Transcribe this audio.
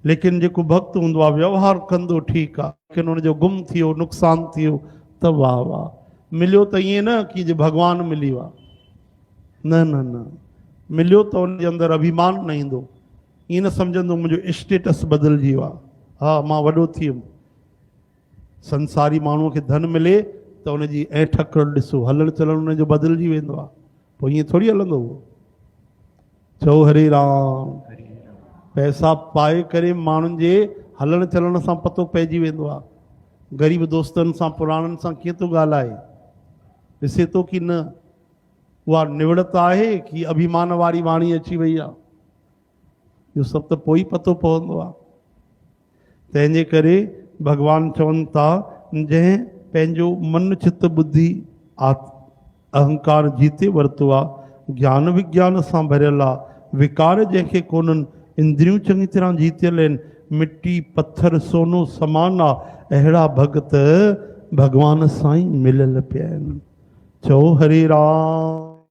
लेकिन जेको भक्त हूंदो आहे व्यवहार कंदो ठीकु आहे, लेकिन हुनजो गुम थियो नुक़सानु थियो त वाह वाह। मिलियो त ईअं न कि जे भॻवानु मिली वियो आहे, न न न, मिलियो त हुनजे अंदरि अभिमान न ईंदो, ईअं न सम्झंदो मुंहिंजो स्टेटस बदिलजी वियो आहे, हा मां वॾो थी वियुमि। संसारी माण्हूअ खे धन मिले त हुनजी ऐठक ॾिसो, हलण चलण हुनजो बदिलजी वेंदो आहे, पोइ ईअं थोरी हलंदो उहो। चओ हरे राम। पैसा पाए करे माण्हुनि जे हलण चलण सां पतो पइजी वेंदो आहे। ग़रीब दोस्तनि सां पुराणनि सां कीअं थो ॻाल्हाए, ॾिसे थो कि न उहा निवड़त आहे कि अभिमान वारी वाणी अची वई आहे, इहो सभु त पोइ पतो पवंदो आहे। तंहिंजे करे भॻवानु चवनि था, जंहिं पंहिंजो मन चित बुद्धि अहंकार जीते वरितो आहे, ज्ञान विज्ञान सां भरियल आहे, विकार जंहिंखे कोन्हनि, इंद्रियूं चङी तरह जीतियल आहिनि, मिट्टी पत्थर सोनो समान आहे, अहिड़ा भगत भॻवान सां ई मिलियल पिया आहिनि। चओ हरे राम।